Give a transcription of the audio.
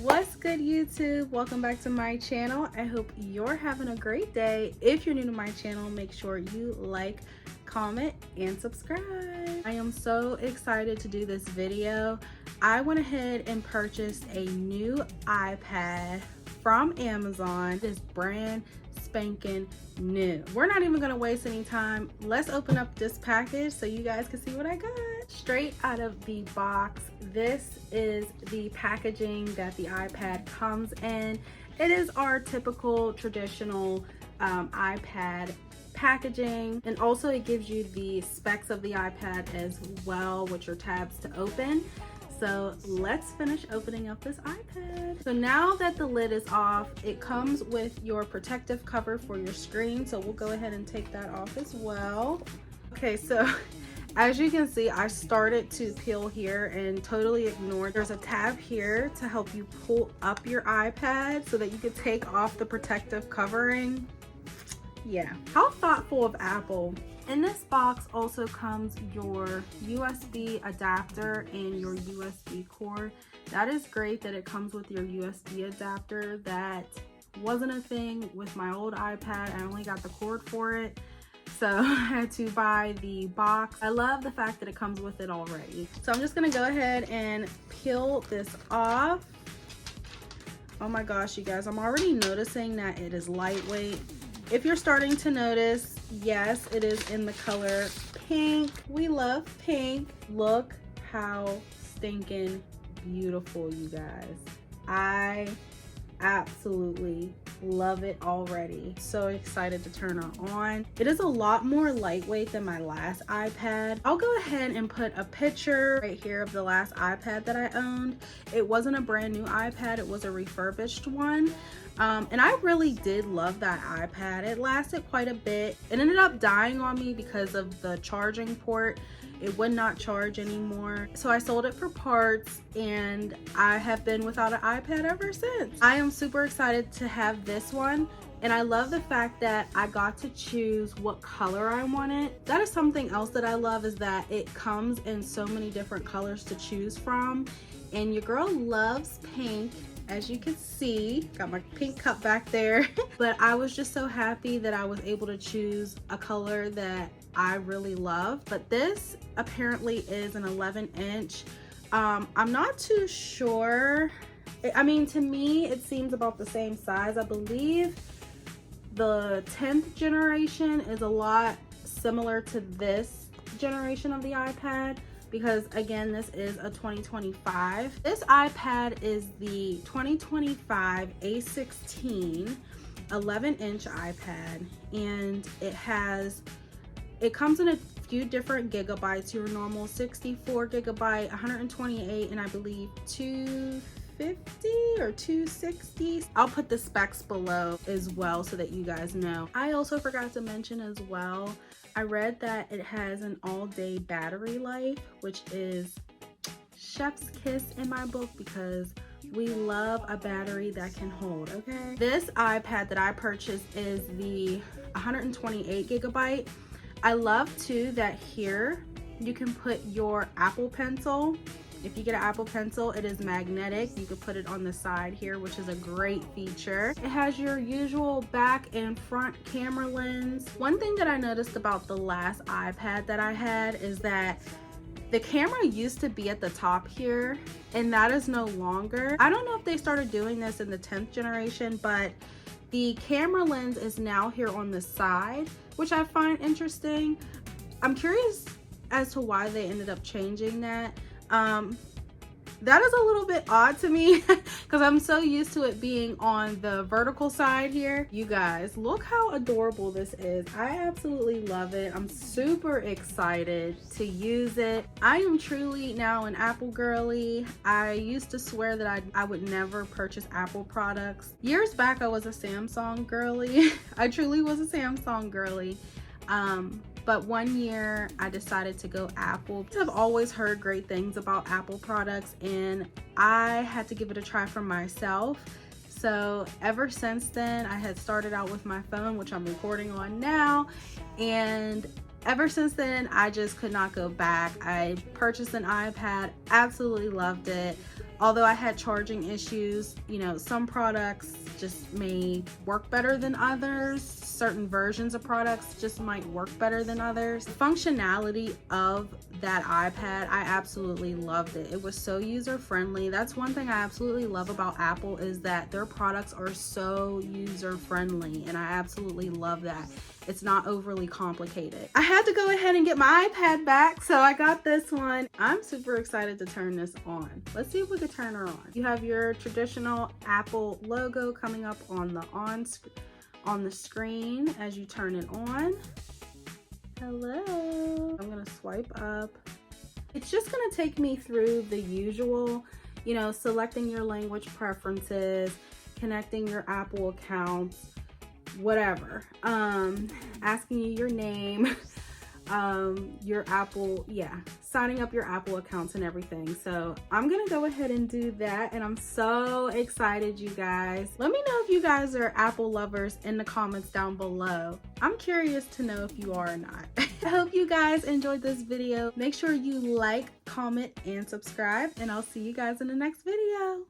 What's good, YouTube? Welcome back to my channel. I hope you're having a great day. If you're new to my channel, make sure you like, comment, and subscribe. I am so excited to do this video. I went ahead and purchased a new iPad from Amazon. It is brand spanking new. We're not even gonna waste any time. Let's open up this package so you guys can see what I got. Straight out of the box, this is the packaging that the iPad comes in. It is our typical traditional iPad packaging, and also it gives you the specs of the iPad as well with your tabs to open. So let's finish opening up this iPad. So now that the lid is off, it comes with your protective cover for your screen. So we'll go ahead and take that off as well. Okay, so as you can see, I started to peel here and totally ignored. There's a tab here to help you pull up your iPad so that you can take off the protective covering. Yeah, how thoughtful of Apple. In this box also comes your USB adapter and your USB cord. That is great that it comes with your USB adapter. That wasn't a thing with my old iPad. I only got the cord for it, so I had to buy the box. I love the fact that it comes with it already. So I'm just gonna go ahead and peel this off. Oh my gosh, you guys, I'm already noticing that it is lightweight. If you're starting to notice, yes, it is in the color pink. We love pink. Look how stinking beautiful, you guys. I absolutely love it already. So excited to turn it on. It is a lot more lightweight than my last iPad. I'll go ahead and put a picture right here of the last iPad that I owned. It wasn't a brand new iPad, it was a refurbished one. And I really did love that iPad. It lasted quite a bit. It ended up dying on me because of the charging port. It would not charge anymore. So I sold it for parts, and I have been without an iPad ever since. I am super excited to have this one. And I love the fact that I got to choose what color I wanted. That is something else that I love, is that it comes in so many different colors to choose from. And your girl loves pink. As you can see, got my pink cup back there. But I was just so happy that I was able to choose a color that I really love. But this apparently is an 11-inch. I'm not too sure. I mean, to me, it seems about the same size. I believe the 10th generation is a lot similar to this generation of the iPad, because again, this is a 2025. This iPad is the 2025 A16 11-inch iPad, and it comes in a few different gigabytes. Your normal 64 gigabyte, 128, and I believe 250 or 260. I'll put the specs below as well so that you guys know. I also forgot to mention as well, I read that it has an all-day battery life, which is chef's kiss in my book, because we love a battery that can hold, okay? This iPad that I purchased is the 128 gigabyte. I love too that here you can put your Apple Pencil. If you get an Apple Pencil, it is magnetic. You can put it on the side here, which is a great feature. It has your usual back and front camera lens. One thing that I noticed about the last iPad that I had is that the camera used to be at the top here, and that is no longer. I don't know if they started doing this in the 10th generation, but the camera lens is now here on the side, which I find interesting. I'm curious as to why they ended up changing that. That is a little bit odd to me because I'm so used to it being on the vertical side here. You guys, look how adorable this is. I absolutely love it. I'm super excited to use it. I am truly now an Apple girly. I used to swear that I would never purchase Apple products. Years back, I was a Samsung girly. I truly was a Samsung girly. But one year I decided to go Apple. I've always heard great things about Apple products, and I had to give it a try for myself. So ever since then, I had started out with my phone, which I'm recording on now, and ever since then, I just could not go back. I purchased an iPad, absolutely loved it. Although I had charging issues, you know, some products just may work better than others. Certain versions of products just might work better than others. The functionality of that iPad, I absolutely loved it. It was so user friendly. That's one thing I absolutely love about Apple, is that their products are so user friendly, and I absolutely love that. It's not overly complicated. I had to go ahead and get my iPad back, so I got this one. I'm super excited to turn this on. Let's see if we can turn her on. You have your traditional Apple logo coming up on the screen as you turn it on. Hello. I'm gonna swipe up. It's just gonna take me through the usual, you know, selecting your language preferences, connecting your Apple accounts, whatever, asking you your name, your Apple, signing up your Apple accounts and everything. So I'm gonna go ahead and do that, and I'm so excited, you guys. Let me know if you guys are Apple lovers in the comments down below. I'm curious to know if you are or not. I hope you guys enjoyed this video. Make sure you like, comment, and subscribe, and I'll see you guys in the next video.